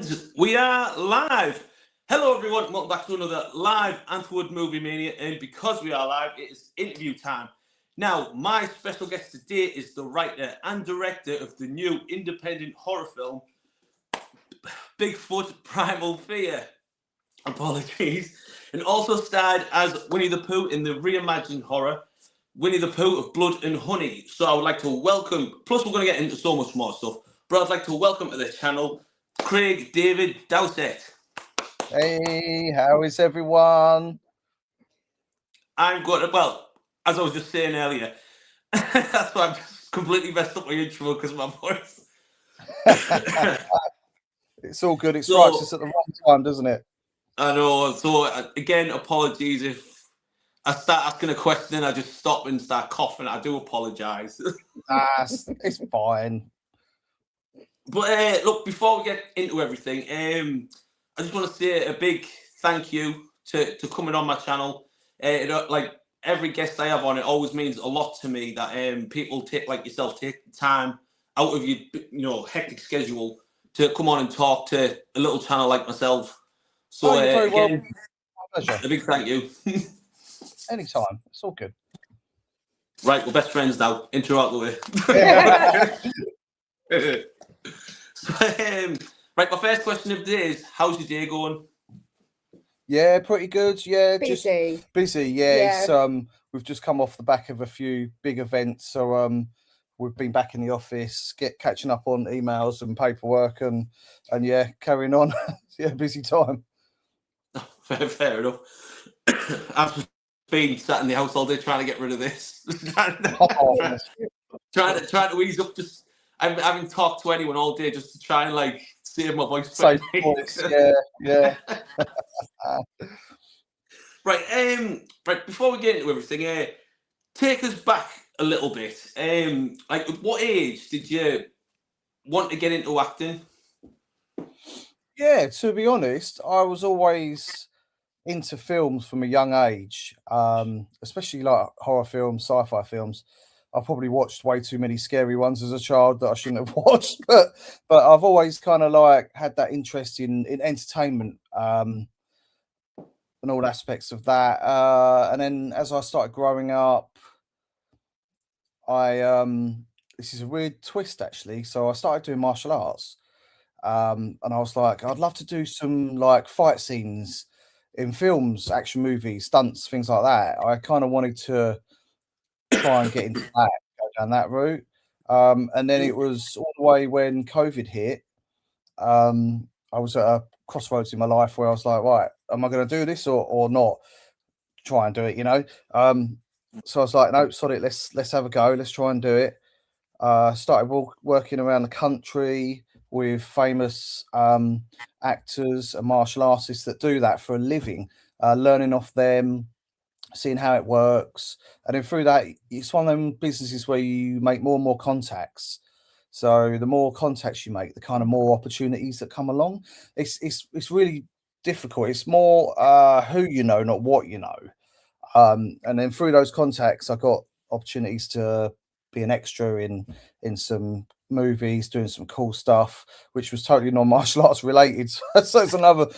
And we are live. Hello, everyone. Welcome back to another live Antwoord Movie Mania. And because we are live, it is interview time. Now, my special guest today is the writer and director of the new independent horror film, Bigfoot Primal Fear. Apologies. And also starred as Winnie the Pooh in the reimagined horror, Winnie the Pooh of Blood and Honey. So I would like to welcome, plus we're going to get into so much more stuff, but I'd like to welcome to the channel Craig David Dowsett. Hey, how is everyone? I'm good. Well, as I was just saying earlier, that's why I'm just completely messed up my intro because of my voice. It's all good. It strikes us at the wrong time, doesn't it? I know. So again, apologies if I start asking a question and I just stop and start coughing. I do apologise. It's fine. But look, before we get into everything, I just want to say a big thank you to coming on my channel. Like every guest I have on, it always means a lot to me that people like yourself take the time out of your hectic schedule to come on and talk to a little channel like myself. So again, pleasure. A big thank you. Anytime. It's all good. Right, we're best friends now. Intro out the way. So, right, my first question of the day is, how's your day going? Yeah, pretty good. Yeah, busy. Just busy. Yeah, it's we've just come off the back of a few big events, so we've been back in the office, catching up on emails and paperwork, and yeah, carrying on. Yeah, busy time. Fair enough. I've just been sat in the house all day trying to get rid of this. trying to ease up. Just I haven't talked to anyone all day just to try and like save my voice. Save voice. Yeah. Right. Right. Before we get into everything, take us back a little bit. Like, at what age did you want to get into acting? Yeah, to be honest, I was always into films from a young age, especially like horror films, sci-fi films. I probably watched way too many scary ones as a child that I shouldn't have watched, but I've always kind of like had that interest in entertainment and all aspects of that. And then as I started growing up, this is a weird twist actually. So I started doing martial arts, and I was like, I'd love to do some like fight scenes in films, action movies, stunts, things like that. I kind of wanted to try and get into that, go down that route. And then it was all the way when COVID hit. I was at a crossroads in my life where I was like, right, am I going to do this or not? Try and do it, So I was like, no, sorry, let's have a go. Let's try and do it. Started working around the country with famous actors and martial artists that do that for a living, learning off them, seeing how it works. And then through that, it's one of them businesses where you make more and more contacts. So the more contacts you make, the kind of more opportunities that come along. It's really difficult. It's more who you know, not what you know. And then through those contacts, I got opportunities to be an extra in some movies, doing some cool stuff, which was totally non-martial arts related. So it's another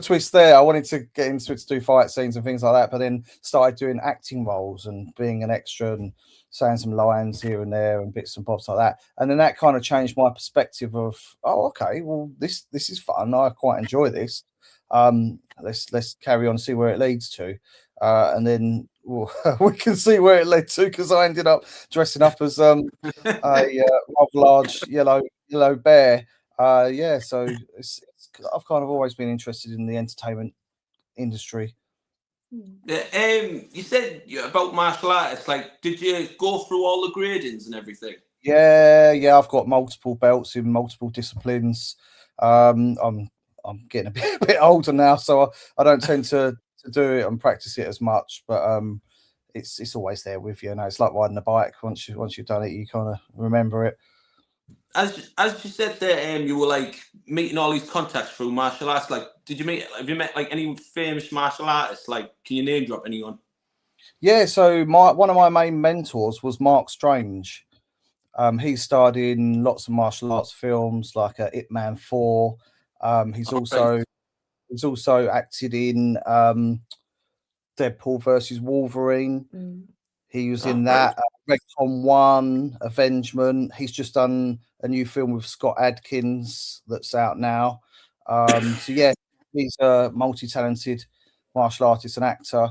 twist there. I wanted to get into it to do fight scenes and things like that, but then started doing acting roles and being an extra and saying some lines here and there and bits and bobs like that. And then that kind of changed my perspective of, oh, okay, well, this is fun. I quite enjoy this. Let's carry on and see where it leads to. And then we can see where it led to, because I ended up dressing up as a rather large yellow bear. So I've kind of always been interested in the entertainment industry. You said about martial arts. Like, did you go through all the gradings and everything? Yeah. I've got multiple belts in multiple disciplines. I'm getting a bit older now, so I don't tend to do it and practice it as much, but it's always there with you. It's like riding a bike. Once you've done it, you kind of remember it. As you said that you were like meeting all these contacts through martial arts. Like, have you met like any famous martial artists? Like, can you name drop anyone? Yeah, so one of my main mentors was Mark Strange. He starred in lots of martial arts films like Ip Man 4, He's Right. also acted in Deadpool versus Wolverine. He was in Right. that. Redcon 1, Avengement. He's just done a new film with Scott Adkins that's out now. So yeah, he's a multi-talented martial artist and actor.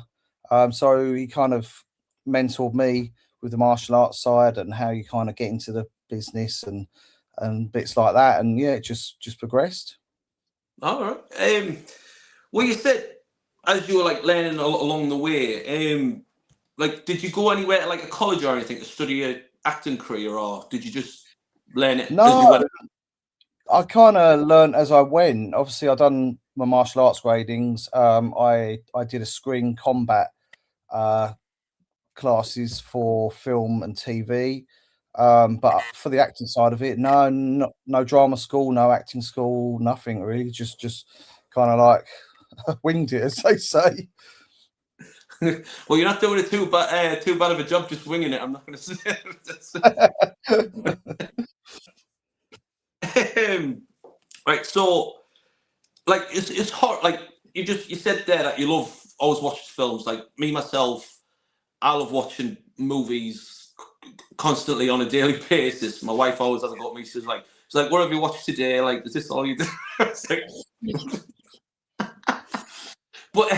So he kind of mentored me with the martial arts side and how you kind of get into the business and bits like that. And yeah, it just progressed. All right. Well, you said as you were like learning along the way, like, did you go anywhere like a college or anything to study a acting career, or did you just learn it as you No, went? I kind of learned as I went. Obviously, I done my martial arts gradings. I did a screen combat uh, classes for film and TV. But for the acting side of it, no drama school, no acting school, nothing really. Just kind of like winged it, as they say. Well, you're not doing it too bad of a job just winging it. I'm not going to say. Right. So, like, it's hard. Like you said there that you love always watch films. Like me myself, I love watching movies constantly on a daily basis. My wife always has a go at me. She's like, what have you watched today? Like, is this all you do? It's like, but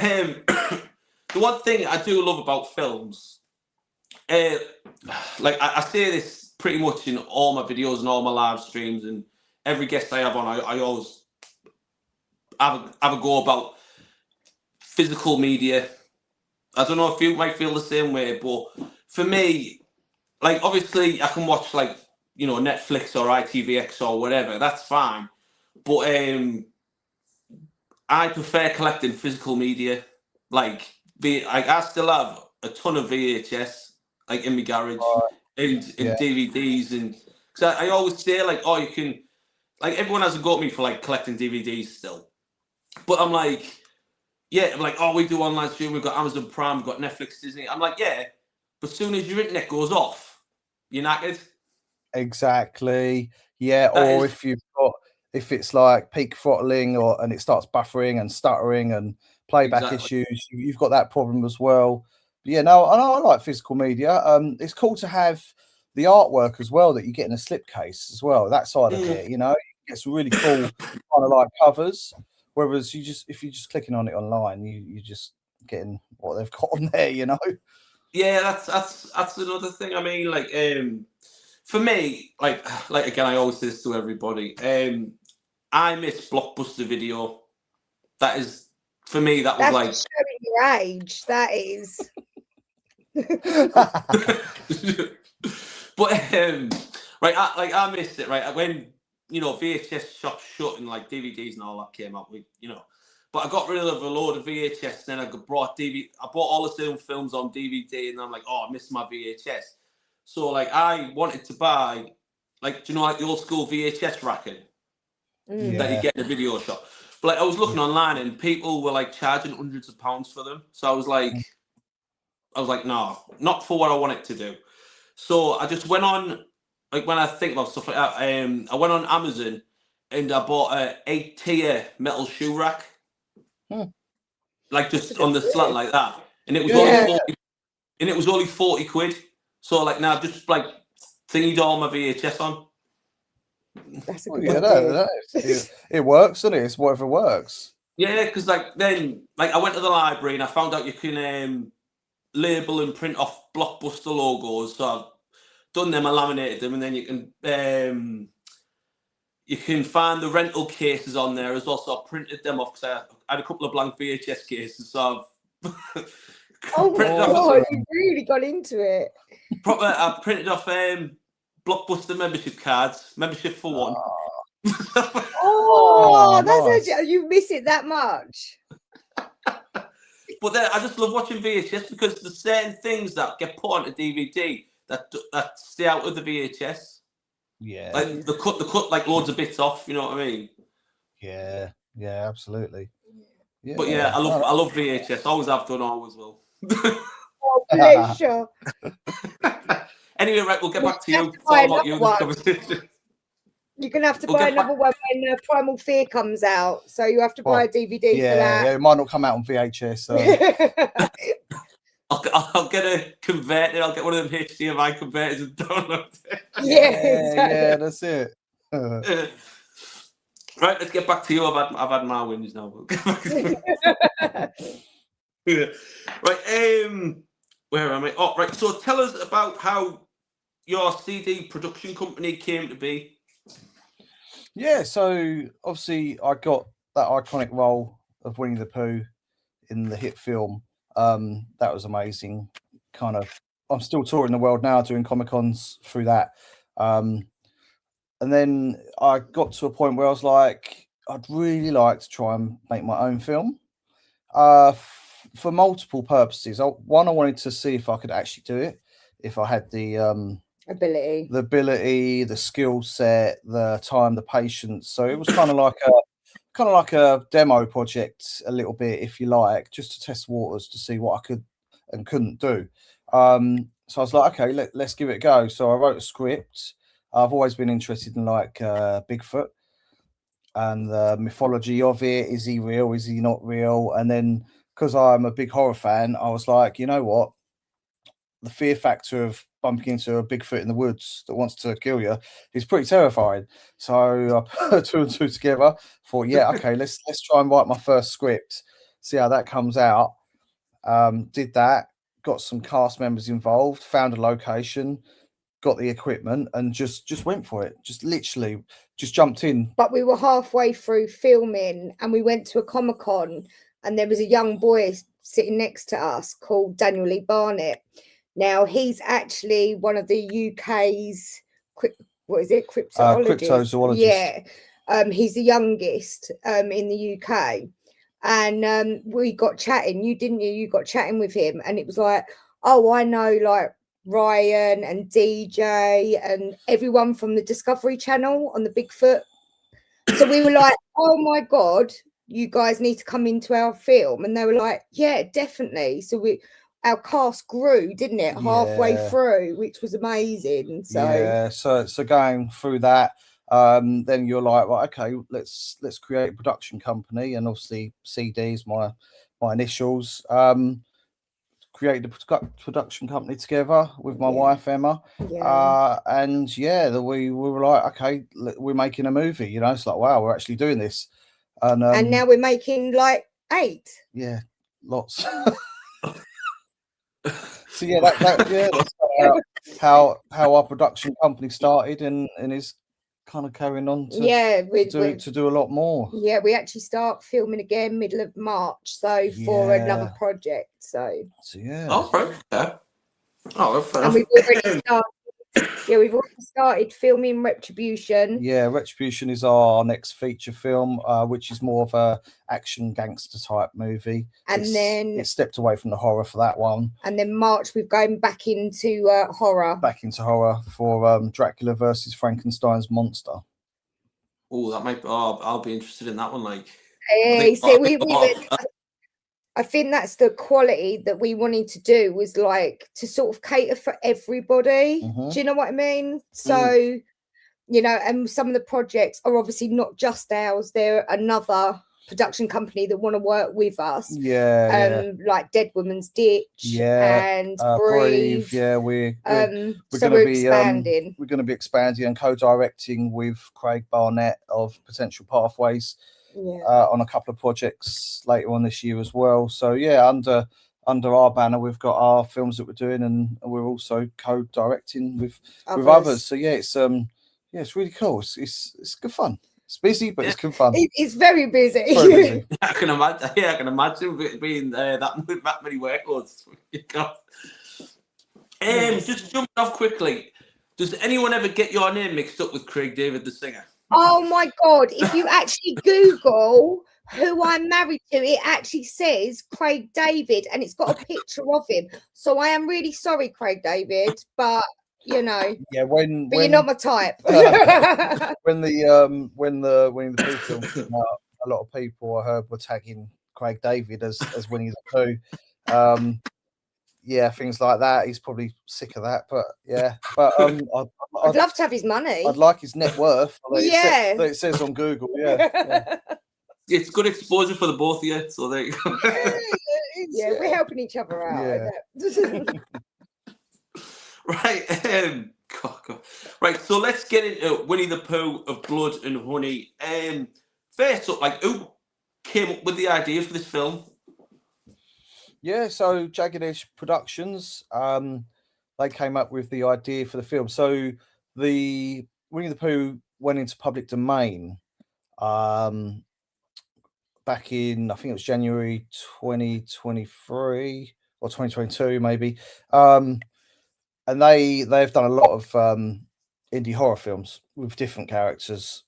the one thing I do love about films, uh, like I say this pretty much in all my videos and all my live streams and every guest I have on, I always have a go about physical media. I don't know if you might feel the same way, but for me, like obviously I can watch like Netflix or ITVX or whatever. That's fine, but I prefer collecting physical media. Like I still have a ton of VHS like in my garage and Yeah, DVDs and because I always say like, oh, you can like everyone has a go at me for like collecting DVDs still, but I'm like, yeah, I'm like, oh, we do online streaming. We've got Amazon Prime, we've got Netflix, Disney. I'm like, yeah, but as soon as your internet goes off, you're knackered. exactly. Yeah, That or is if it's like peak throttling and it starts buffering and stuttering and playback exactly. issues, you've got that problem as well. But yeah, no, I like physical media. It's cool to have the artwork as well that you get in a slipcase as well. That side of it, you get some really cool kind of like covers. Whereas if you're just clicking on it online, you're just getting what they've got on there, Yeah, that's another thing. I mean, like, for me, like again, I always say this to everybody. I miss Blockbuster Video. That is for me. That was like That's showing your age. That is. but right, I missed it. Right, when VHS shops shut and like DVDs and all that came out. But I got rid of a load of VHS. Then I brought DVD. I bought all the same films on DVD, and I'm like, oh, I missed my VHS. So like, I wanted to buy, like, do you know, like the old school VHS racking that you get in a video shop. But like, I was looking online, and people were like charging hundreds of pounds for them. So I was like, no, not for what I want it to do. So I just went on, like when I think about stuff like that, I went on Amazon and I bought a 8-tier metal shoe rack. Like just on the slant like that. And it was only 40 quid. So like now I've just like thingied all my VHS on. That's a good idea. It works, doesn't it? It's whatever works. Yeah, because like then like I went to the library and I found out you can label and print off Blockbuster logos. So I've done them, I laminated them, and then you can find the rental cases on there as well. So I printed them off because I had a couple of blank VHS cases. So I've oh my god, you really got into it. I printed off Blockbuster membership cards, membership for one. That's nice. You miss it that much. But then I just love watching VHS because there's certain things that get put onto DVD that stay out of the VHS. Yeah, like the cut like loads of bits off. You know what I mean? Yeah, absolutely. Yeah. But yeah, I love VHS. Always have done, always will. Oh, pleasure. Anyway, right, we'll get back to you. It's all about you in this conversation. You're gonna have to We'll buy get back- another one when Primal Fear comes out. So you have to buy a DVD for Yeah, that. it might not come out on VHS. So. I'll get a converter. I'll get one of them HDMI converters and download it. Yeah, exactly. Yeah, that's it. Right, let's get back to you. I've had my wins now. We'll get back to you. Right, where am I? Oh, right. So tell us about how your CD production company came to be. Yeah, so obviously I got that iconic role of Winnie the Pooh in the hit film. That was amazing. Kind of, I'm still touring the world now, doing Comic-Cons through that. And then I got to a point where I was like, I'd really like to try and make my own film. For multiple purposes. One, I wanted to see if I could actually do it, if I had the ability, the skill set, the time, the patience. So it was kind of like a demo project, a little bit, if you like, just to test waters to see what I could and couldn't do. So I was like, okay, let's give it a go. So I wrote a script. I've always been interested in like Bigfoot and the mythology of it. Is he real? Is he not real? And then because I'm a big horror fan, I was like, you know what? The fear factor of bumping into a Bigfoot in the woods that wants to kill you is pretty terrifying. So I put two and two together. Thought, yeah, okay, let's try and write my first script, see how that comes out. Did that, got some cast members involved, found a location, got the equipment, and just went for it. Just literally just jumped in. But we were halfway through filming and we went to a Comic-Con and there was a young boy sitting next to us called Daniel Lee Barnett. Now he's actually one of the UK's cryptozoologists. Yeah, he's the youngest in the UK, and we got chatting. You got chatting with him, and it was like, oh, I know like Ryan and DJ and everyone from the Discovery Channel on the Bigfoot. So we were like, oh my God, you guys need to come into our film, and they were like, yeah, definitely. So our cast grew, didn't it, halfway through, which was amazing. So yeah, so going through that, then you're like, right, okay, let's create a production company, and obviously CD's my initials. Created a production company together with my wife Emma, and we were like, okay, we're making a movie. You know, it's like, wow, we're actually doing this, and now we're making like 8. Yeah, lots. So yeah, that's how our production company started, and is kind of carrying on to do a lot more. Yeah, we actually start filming again middle of March, so for another project. So yeah. Oh, right. Yeah. Oh, fair and enough. we've already started. Yeah, we've already started filming Retribution. Yeah, Retribution is our next feature film, which is more of a action gangster type movie. And then it stepped away from the horror for that one. And then March we're going back into horror. Back into horror for Dracula versus Frankenstein's monster. Oh, that might. Oh, I'll be interested in that one. Like, I think that's the quality that we wanted to do, was like to sort of cater for everybody. Do you know what I mean? So, you know, and some of the projects are obviously not just ours. They're another production company that want to work with us. Like Dead Woman's Ditch and Breathe. Yeah, we're going to be expanding. We're going to be expanding and co-directing with Craig Barnett of Potential Pathways. On a couple of projects later on this year as well. So yeah, under our banner, we've got our films that we're doing, and we're also co-directing with others. So yeah, it's really cool. It's good fun. It's busy, but it's good fun. It's very busy. It's very busy. I can imagine. Yeah, I can imagine being that many workloads. Just jumping off quickly. Does anyone ever get your name mixed up with Craig David the singer? Oh my God, if you actually Google who I'm married to, it actually says Craig David, and it's got a picture of him. So I am really sorry, Craig David, but you know, when you're not my type. when the Winnie the Pooh film came out, a lot of people I heard were tagging Craig David as Winnie the Pooh. yeah, things like that. He's probably sick of that, but yeah. But I'd love to have his money. I'd like his net worth. Yeah. It says on Google. Yeah. It's good exposure for the both of you. So there you go. Yeah, we're helping each other out. Yeah. Right. God. Right. So let's get into Winnie the Pooh of Blood and Honey. First up, like, who came up with the idea for this film? Yeah, so Jagged Edge Productions, they came up with the idea for the film. So the Winnie the Pooh went into public domain back in, I think it was January 2023 or 2022 maybe. And they've done a lot of indie horror films with different characters.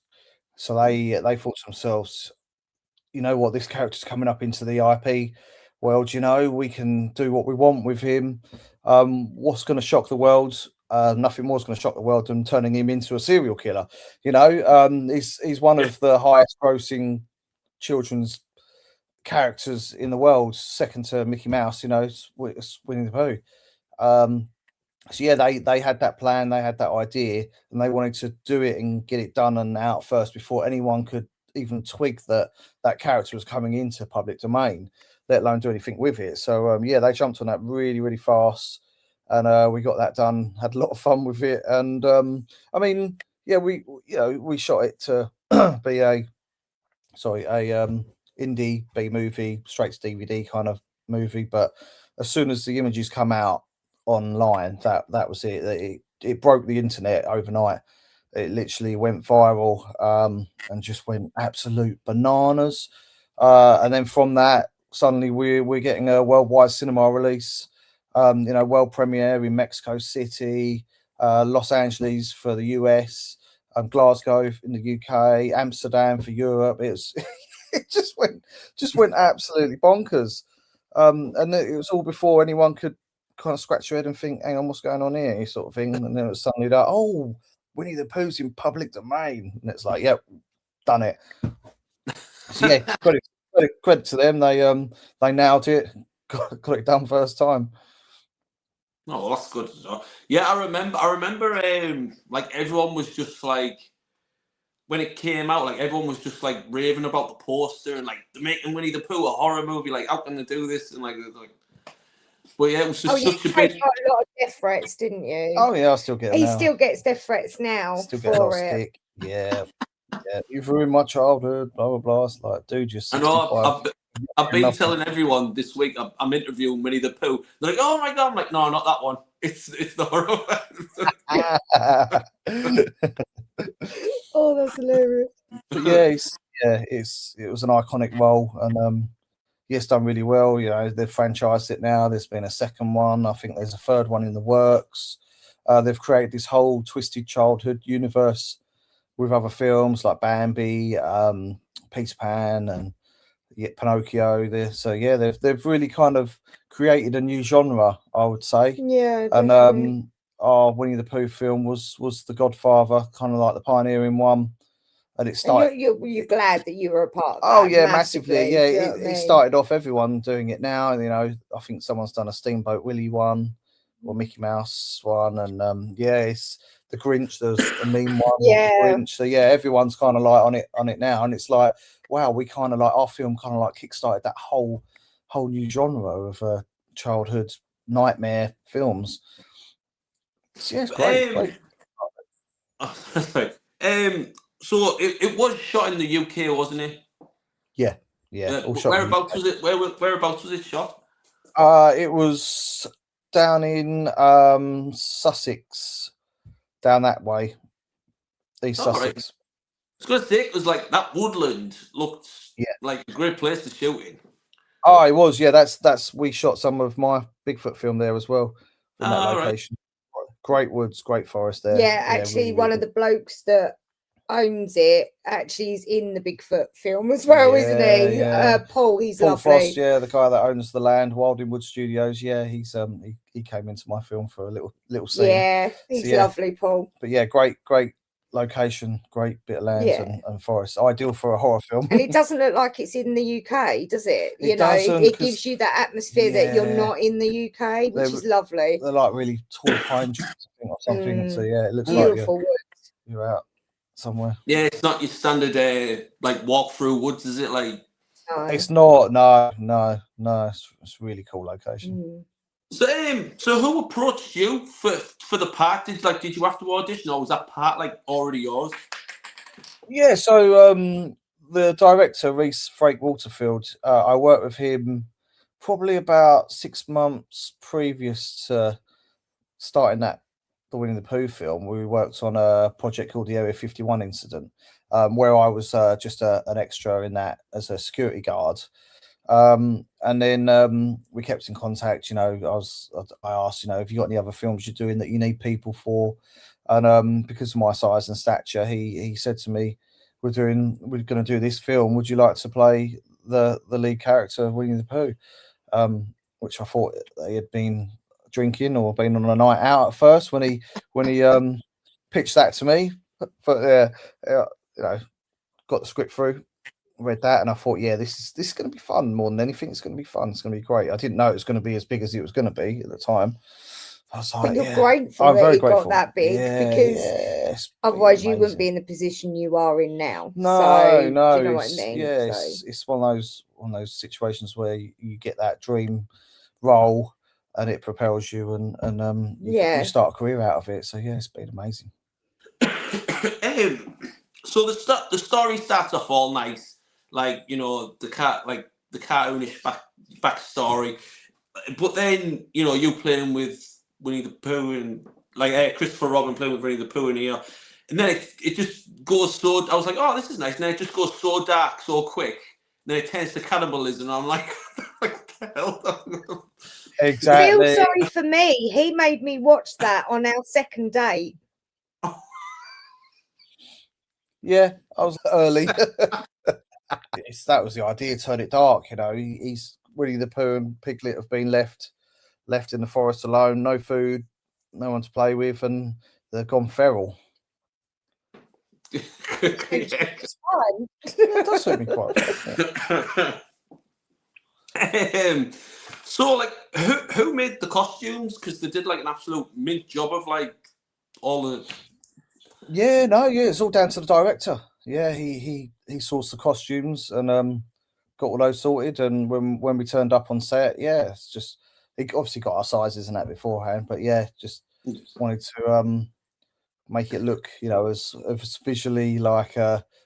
So they thought to themselves, you know what, this character's coming up into the IP world, you know, we can do what we want with him. What's going to shock the world? Nothing more is going to shock the world than turning him into a serial killer. You know, he's one of the highest grossing children's characters in the world, second to Mickey Mouse. You know, it's Winnie the Pooh. So yeah, they had that plan, they had that idea, and they wanted to do it and get it done and out first before anyone could even twig that character was coming into public domain, let alone do anything with it. So yeah, they jumped on that really, really fast, and we got that done. Had a lot of fun with it, and I mean, yeah, we shot it to be a indie B movie, straight to DVD kind of movie. But as soon as the images come out online, that was it. It broke the internet overnight. It literally went viral and just went absolute bananas. And then from that, suddenly we're getting a worldwide cinema release. World premiere in Mexico City, Los Angeles for the US, Glasgow in the UK, Amsterdam for Europe. It just went absolutely bonkers. And it was all before anyone could kind of scratch your head and think, hang on, what's going on here, sort of thing. And then it was suddenly like, oh, Winnie the Pooh's in public domain. And it's like, yep, done it. So yeah, credit to them. They nailed it, got it done first time. Oh, that's good. Yeah, I remember like everyone was just like, when it came out, like everyone was just like raving about the poster and like they're making Winnie the Pooh a horror movie. Like, how can they do this? And like, but yeah, it was just such a big. You got a lot of death threats, didn't you? Oh yeah, I still get them. He now. still gets death threats now. Still get a lot of stick. Yeah. Yeah, you've ruined my childhood. Blah blah blah. It's like, dude, you're 65. I know. I've been telling everyone this week. I'm interviewing Winnie the Pooh. They're like, "Oh my god!" I'm like, "No, not that one. It's the horror one." Oh, that's hilarious. But yeah, it was an iconic role, and it's done really well. You know, they've franchised it now. There's been a second one. I think there's a third one in the works. They've created this whole twisted childhood universe with other films like Bambi, Peter Pan, and Pinocchio. So yeah, they've really kind of created a new genre, I would say. Yeah, definitely. And our Winnie the Pooh film was the Godfather, kind of like the pioneering one. And it started. And you're glad that you were a part of that. Oh yeah, massively. Yeah, it started off everyone doing it now. You know, I think someone's done a Steamboat Willie one or Mickey Mouse one, and it's the Grinch. There's a meme one. Yeah. Grinch. So yeah, everyone's kind of like on it now, and it's like, wow, we kind of like our film kind of like kickstarted that whole new genre of childhood nightmare films. So, yeah, it's great. So it was shot in the UK, wasn't it? Yeah. Whereabouts was it? Whereabouts was it shot? It was down in Sussex, down that way, East Sussex. Right. I was going to say, it was like that woodland looked like a great place to shoot in. Oh, it was. Yeah, that's we shot some of my Bigfoot film there as well in that location. Right. Great woods, great forest there. Yeah, actually, really, one of the blokes that owns it actually is in the Bigfoot film as well, isn't he? Yeah. Paul, he's Paul lovely. Frost, the guy that owns the land, Wildingwood Studios. Yeah, he's he came into my film for a little scene. Yeah, he's lovely, Paul. But yeah, great location, great bit of land Yeah. and forest. Ideal for a horror film. And it doesn't look like it's in the UK, does it? It You know, doesn't, it 'cause- gives you that atmosphere that you're yeah. not in the UK, which is lovely. They're like really tall pine trees, I think, or something. So yeah, it looks Beautiful like woods. you're out somewhere. Yeah, it's not your standard like walk through woods, is it? Like No. It's not. No. It's a really cool location. So who approached you for the part? Did you have to audition, or was that part like already yours? Yeah, so the director, Reese Frake Waterfield, I worked with him probably about 6 months previous to starting the Winnie the Pooh film. We worked on a project called the Area 51 incident, where I was just an extra in that as a security guard. And then we kept in contact. You know, I asked, you know, have you got any other films you're doing that you need people for? And because of my size and stature, he said to me, we're going to do this film. Would you like to play the lead character of Winnie the Pooh? Which I thought he had been drinking or been on a night out at first when he pitched that to me. But you know, got the script through, read that, and I thought, yeah, this is going to be fun. More than anything, it's going to be fun. It's going to be great. I didn't know it was going to be as big as it was going to be at the time. I was like, but you're grateful that it got that big, because otherwise you wouldn't be in the position you are in now. No, do you know what I mean? Yeah, it's one of those situations where you get that dream role and it propels you, and you start a career out of it. So yeah, it's been amazing. So the story starts off all nice, like, you know, the cartoonish backstory, but then, you know, you playing with Winnie the Pooh and like Christopher Robin playing with Winnie the Pooh in here, and then it just goes so. I was like, oh, this is nice, and then it just goes so dark so quick. And then it turns to cannibalism. And I'm like, what the hell? Exactly. Feel sorry for me. He made me watch that on our second date. Yeah, I was early. That was the idea. Turn it dark. You know, he's Winnie the Pooh and Piglet have been left in the forest alone, no food, no one to play with, and they've gone feral. It's fun. It does suit me quite well. So, like, who made the costumes? Because they did like an absolute mint job of like all the. Yeah, it's all down to the director. Yeah, he sourced the costumes and got all those sorted. And when we turned up on set, yeah, it's just he obviously got our sizes and that beforehand, but yeah, just wanted to make it look, you know, as visually like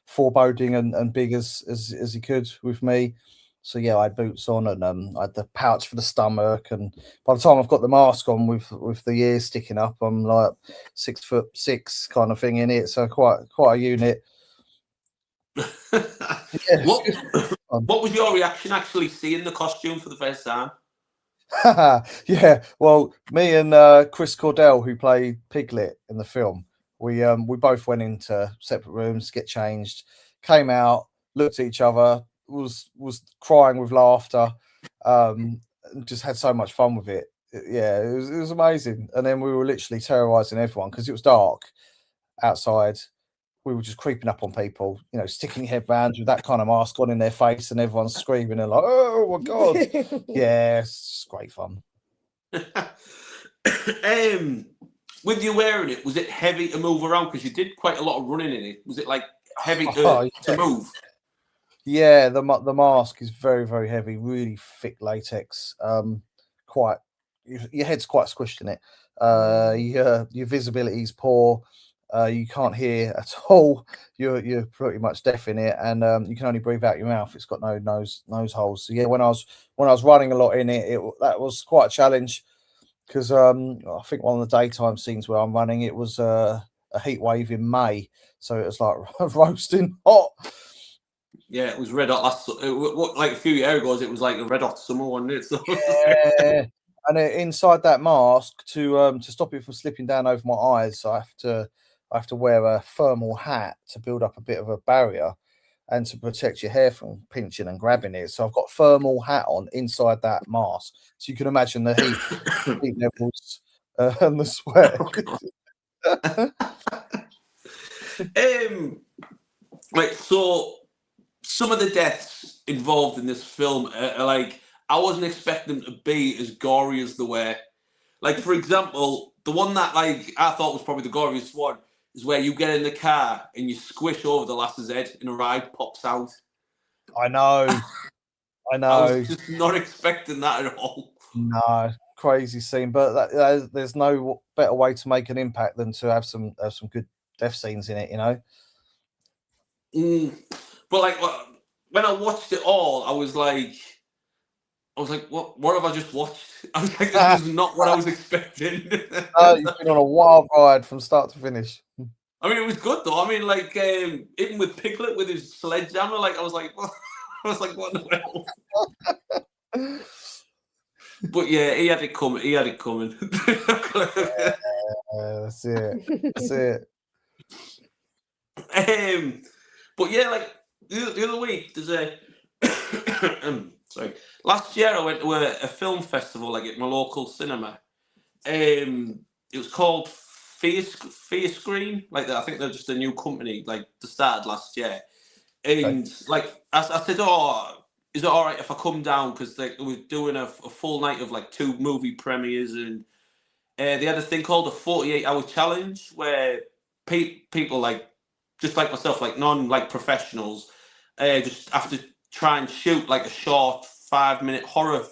foreboding and big as he could with me. So yeah, I had boots on and I had the pouch for the stomach, and by the time I've got the mask on with the ears sticking up, I'm like 6'6" kind of thing in it. So quite a unit. Yeah. What was your reaction actually seeing the costume for the first time? Yeah, well, me and Chris Cordell, who played Piglet in the film, we both went into separate rooms, get changed, came out, looked at each other, was crying with laughter, and just had so much fun with it. Yeah, it was amazing. And then we were literally terrorizing everyone because it was dark outside. We were just creeping up on people, you know, sticking headbands with that kind of mask on in their face, and everyone's screaming and like, oh my god. Yeah, it's just great fun. With you wearing it, was it heavy to move around? Because you did quite a lot of running in it. Was it like heavy to move? Yeah, the mask is very, very heavy, really thick latex. Quite your head's quite squished in it. Your visibility is poor. You can't hear at all. You're pretty much deaf in it, and you can only breathe out your mouth. It's got no nose holes. So yeah, when I was running a lot in it, that was quite a challenge, because I think one of the daytime scenes where I'm running, it was a heat wave in May, so it was like roasting hot. Yeah, it was red hot like a few years ago. It was like a red hot summer, wasn't it? So yeah. And inside that mask, to stop it from slipping down over my eyes, I have to wear a thermal hat to build up a bit of a barrier and to protect your hair from pinching and grabbing it. So I've got a thermal hat on inside that mask, so you can imagine the heat levels and the sweat. Like, so some of the deaths involved in this film are like, I wasn't expecting them to be as gory as they were. Like, for example, the one that like I thought was probably the goriest one is where you get in the car and you squish over the lass's head and a ride pops out. I know. I know. I was just not expecting that at all. No, crazy scene. But there's no better way to make an impact than to have some good death scenes in it, you know. But like when I watched it all, I was like, what have I just watched? I was like, this is not what I was expecting. No, you've been on a wild ride from start to finish. I mean, it was good though. I mean, like even with Piglet with his sledgehammer, like I was like, what? I was like, what in the hell? But yeah, he had it coming. He had it coming. That's it. That's it. But yeah, like the other week, there's a sorry. Last year, I went to a film festival, like at my local cinema. It was called Fear Screen. Like I think they're just a new company. Like they started last year, and like I said, oh, is it all right if I come down? Because they were doing a full night of like 2 movie premieres, and they had a thing called a 48-hour challenge where people like just like myself, like like professionals, just have to try and shoot like a short 5-minute horror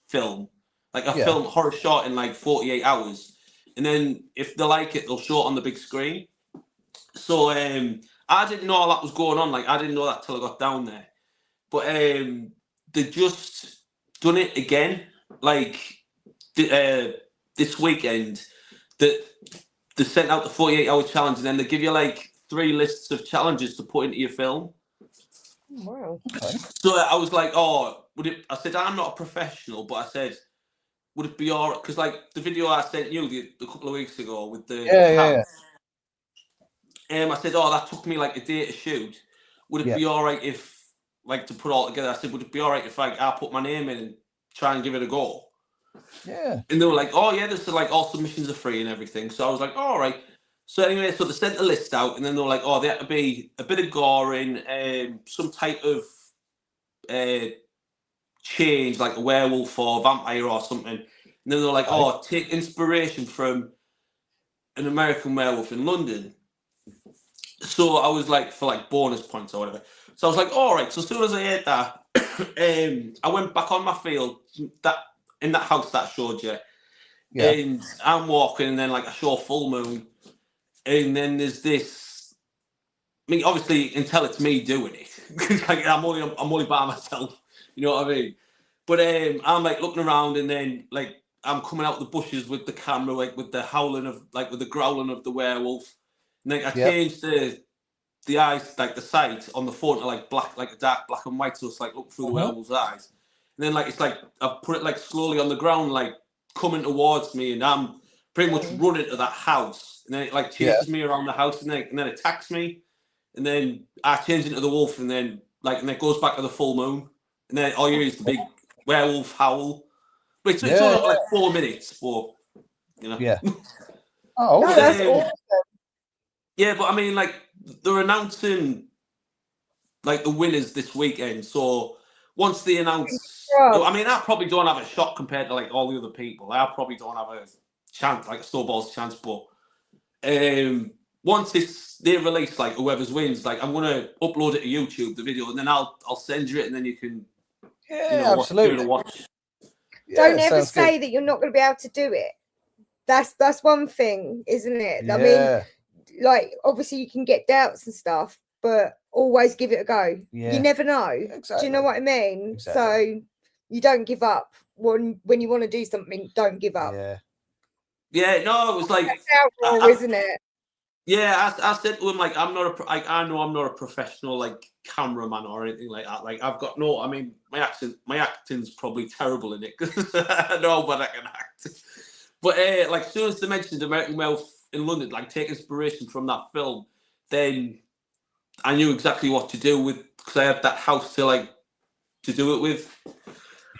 film, like a film horror short in like 48 hours, and then if they like it, they'll show it on the big screen. So I didn't know all that was going on. Like I didn't know that till I got down there. But they just done it again, like this weekend. That they sent out the 48-hour challenge, and then they give you like 3 lists of challenges to put into your film. Wow. Okay. So I was like, oh, I said, I'm not a professional, but I said, would it be all right? Because like the video I sent you a couple of weeks ago with the house, I said, oh, that took me like a day to shoot. Would it be all right if, like, to put all together? I said, would it be all right if like I put my name in and try and give it a go? Yeah. And they were like, oh yeah, this is like all submissions are free and everything. So I was like, all right. So anyway, so they sent the list out, and then they were like, oh, there had to be a bit of gore in, some type of change, like a werewolf or vampire or something. And then they were like, oh, take inspiration from an American Werewolf in London. So I was like, for like bonus points or whatever. So I was like, all right. So as soon as I heard that, I went back on my field in that house that I showed you. Yeah. And I'm walking, and then like I show full moon. And then there's this. I mean, obviously, until it's me doing it, like I'm only by myself. You know what I mean? But I'm like looking around, and then like I'm coming out the bushes with the camera, like with the howling of, like with the growling of the werewolf. And like I changed the eyes, like the sight on the phone to like black, like a dark black and white, so it's like look through the werewolf's eyes. And then like it's like I've put it like slowly on the ground, like coming towards me, and I'm pretty much running to that house. And then it like chases me around the house, and then attacks me. And then I change into the wolf, and then it goes back to the full moon. And then all you hear is the big werewolf howl. But it's only like 4 minutes, but you know. Yeah. Oh, no, that's awesome. Yeah, but I mean, like they're announcing like the winners this weekend. So once they announce, I mean, I probably don't have a shot compared to like all the other people. I probably don't have a chance, like a snowball's chance. But once they release like whoever's wins, like I'm gonna upload it to YouTube, the video, and then I'll send you it, and then you can absolutely watch. Don't ever say that you're not going to be able to do it. That's one thing, isn't it? I mean, like obviously you can get doubts and stuff, but always give it a go. You never know. Exactly. Do you know what I mean? Exactly. So you don't give up when you want to do something. Don't give up. Yeah. No, it was like isn't it? Yeah, I said to him, like, I know I'm not a professional like cameraman or anything like that. Like, I've got no. I mean, my acting's probably terrible in it because I know but I can act. But like, as soon as they mentioned American Werewolf in London, like, take inspiration from that film, then I knew exactly what to do with, because I had that house to do it with.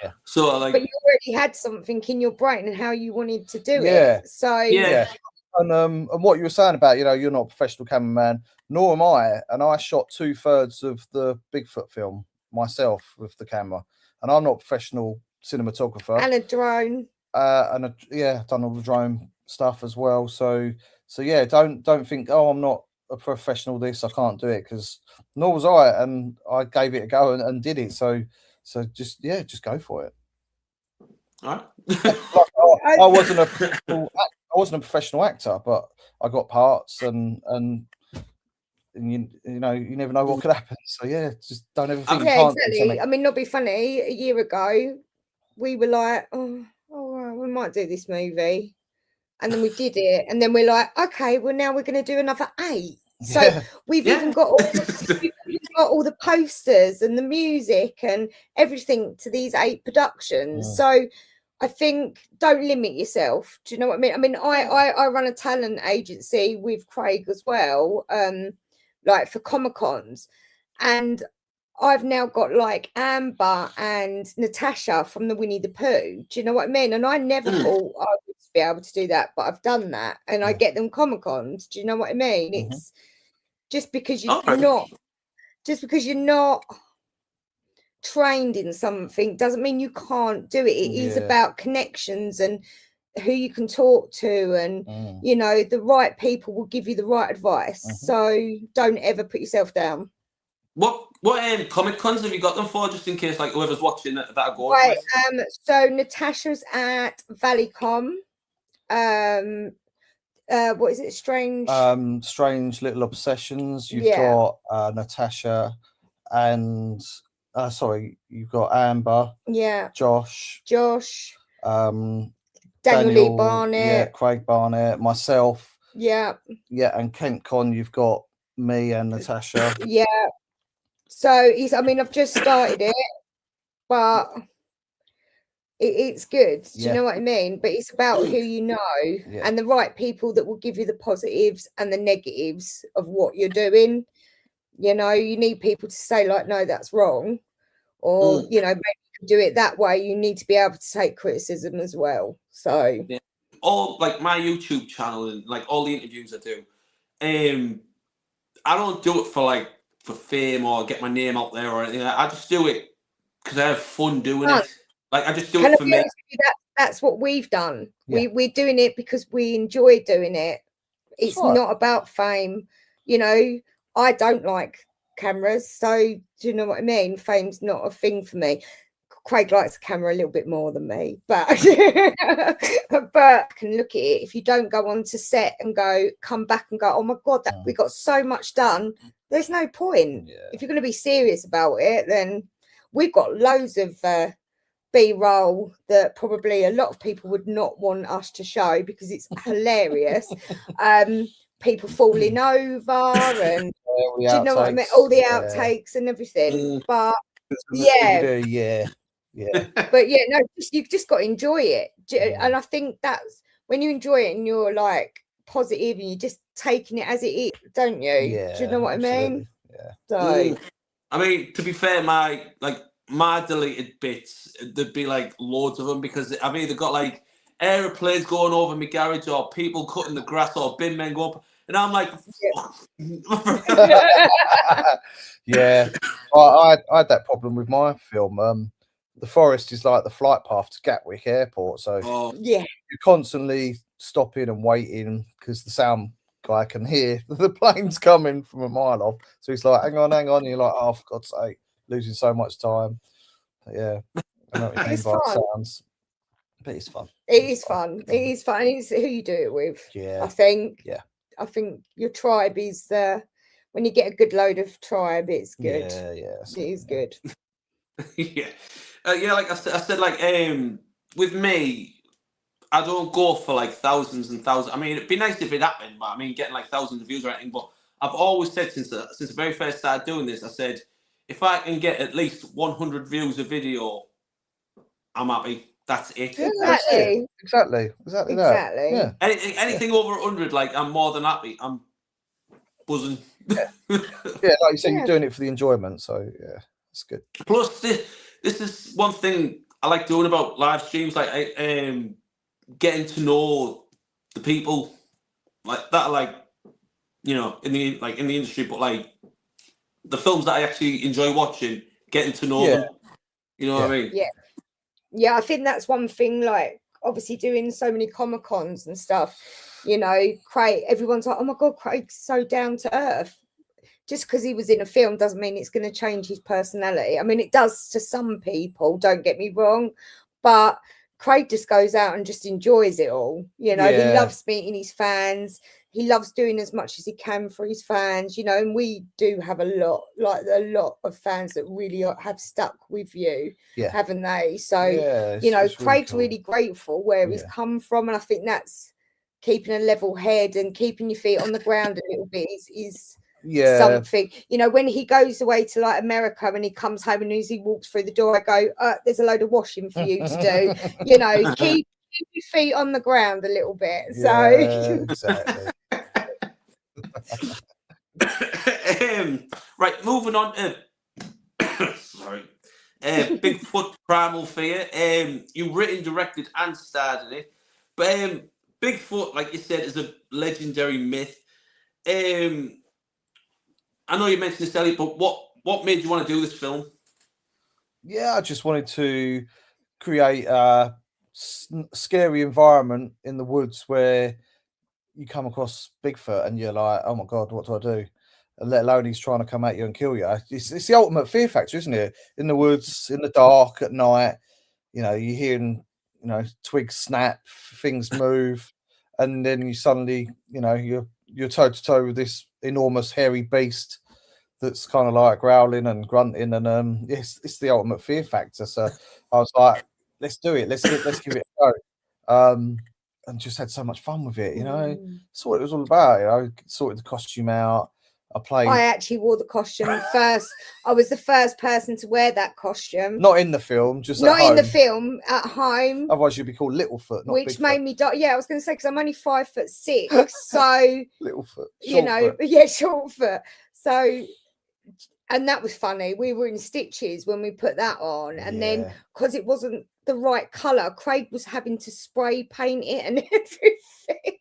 Yeah. So like, but you already had something in your brain and how you wanted to do it. So And what you were saying about, you're not a professional cameraman, nor am I. And I shot 2/3 of the Bigfoot film myself with the camera, and I'm not a professional cinematographer. And a drone. I've done all the drone stuff as well. So yeah, don't think, oh, I'm not a professional this, I can't do it, because nor was I, and I gave it a go and did it. So just go for it. All right. I wasn't a professional actor, but I got parts, and you never know what could happen. So yeah, just don't ever think you can't do something. I mean, not be funny. A year ago, we were like, oh, we might do this movie, and then we did it, and then we're like, okay, well now we're going to do another 8. So we've even got all the posters and the music and everything to these 8 productions. So I think don't limit yourself. Do you know what I mean? I mean, I run a talent agency with Craig as well, like for Comic-Cons, and I've now got like Amber and Natasha from the Winnie the Pooh. Do you know what I mean? And I never thought I would be able to do that, but I've done that, and I get them Comic-Cons. Do you know what I mean? It's just because you're not trained in something doesn't mean you can't do it. It is about connections and who you can talk to, and the right people will give you the right advice. So don't ever put yourself down. What Comic-Cons have you got them for, just in case like whoever's watching that go? Right. So Natasha's at Valleycom. What is it? Strange Little Obsessions. You've got Natasha, and you've got Amber. Yeah. Josh. Daniel Lee Barnett. Craig Barnett. Myself. Yeah. Yeah, and KentCon, you've got me and Natasha. Yeah. So I've just started it, but it's good. Do you know what I mean? But it's about who you know and the right people that will give you the positives and the negatives of what you're doing. You need people to say like, no, that's wrong, or maybe you can do it that way. You need to be able to take criticism as well. So all like my YouTube channel and like all the interviews I do, I don't do it for fame or get my name out there or anything. I just do it because I have fun doing it. Like I just do it for me. That's what we've done. We're doing it because we enjoy doing it. It's not about fame. I don't like cameras, so do you know what I mean? Fame's not a thing for me. Craig likes the camera a little bit more than me, but I can look at it. If you don't go on to set and come back and go, oh my God, we got so much done. There's no point. If you're going to be serious about it, then we've got loads of B-roll that probably a lot of people would not want us to show because it's hilarious. People falling over and do you know what I mean? All the outtakes and everything. But but no, you've just got to enjoy it. And I think that's when you enjoy it and you're like positive and you're just taking it as it is, don't you? Do you know what I mean? So I mean, to be fair, my deleted bits, there'd be like loads of them because I've either got like aeroplanes going over my garage or people cutting the grass or bin men go up, and I'm like, I had that problem with my film. The forest is like the flight path to Gatwick Airport, so you're constantly stopping and waiting because the sound guy can hear the planes coming from a mile off. So he's like, hang on. And you're like, oh, for God's sake, losing so much time. But I know what you mean by sounds. But it's fun. It is fun. It's who you do it with. Yeah. I think your tribe is when you get a good load of tribe, it's good. Yeah. It is good. Like I said, like with me, I don't go for like thousands and thousands. I mean, it'd be nice if it happened, but I mean, getting like thousands of views or anything. But I've always said since the very first started doing this, I said if I can get at least 100 views a video, I'm happy. That's it. Exactly that. Yeah. Anything over 100, like I'm more than happy. I'm buzzing. Yeah, like you said, you're doing it for the enjoyment, so yeah, it's good. Plus, this is one thing I like doing about live streams, like getting to know the people like that are like, you know, in the industry, but like the films that I actually enjoy watching, getting to know them. You know what I mean? Yeah, I think that's one thing, like obviously doing so many Comic Cons and stuff, you know, Craig, everyone's like, oh my God, Craig's so down to earth. Just because he was in a film doesn't mean it's going to change his personality. I mean, it does to some people, don't get me wrong, but Craig just goes out and just enjoys it all. You know, he loves meeting his fans. He loves doing as much as he can for his fans, you know, and we do have a lot of fans that really have stuck with you, haven't they? So, you know, Craig's really grateful where he's come from. And I think that's keeping a level head and keeping your feet on the ground a little bit is something. You know, when he goes away to like America and he comes home and as he walks through the door, I go, there's a load of washing for you to do. You know, keep your feet on the ground a little bit. Exactly. Right, moving on to sorry, Bigfoot Primal Fear. You written, directed, and starred in it. But Bigfoot, like you said, is a legendary myth. I know you mentioned this earlier, but what made you want to do this film? Yeah, I just wanted to create a scary environment in the woods where you come across Bigfoot and you're like, oh my God, what do I do? And let alone he's trying to come at you and kill you. It's the ultimate fear factor, isn't it? In the woods, in the dark, at night, you know, you're hearing, you know, twigs snap, things move, and then you suddenly, you know, you're toe to toe with this enormous hairy beast that's kind of like growling and grunting, and it's the ultimate fear factor. So I was like, let's do it, let's give it a go. And just had so much fun with it, you know. That's what it was all about, you know. Sorted the costume out. I actually wore the costume first. I was the first person to wear that costume. Not in the film, just not at home. In the film, at home. Otherwise, you'd be called Littlefoot, not which Bigfoot. Made me die. Yeah, I was going to say because I'm only 5'6", so Littlefoot, you know, Shortfoot. So, and that was funny. We were in stitches when we put that on, and then because it wasn't the right color, Craig was having to spray paint it and everything.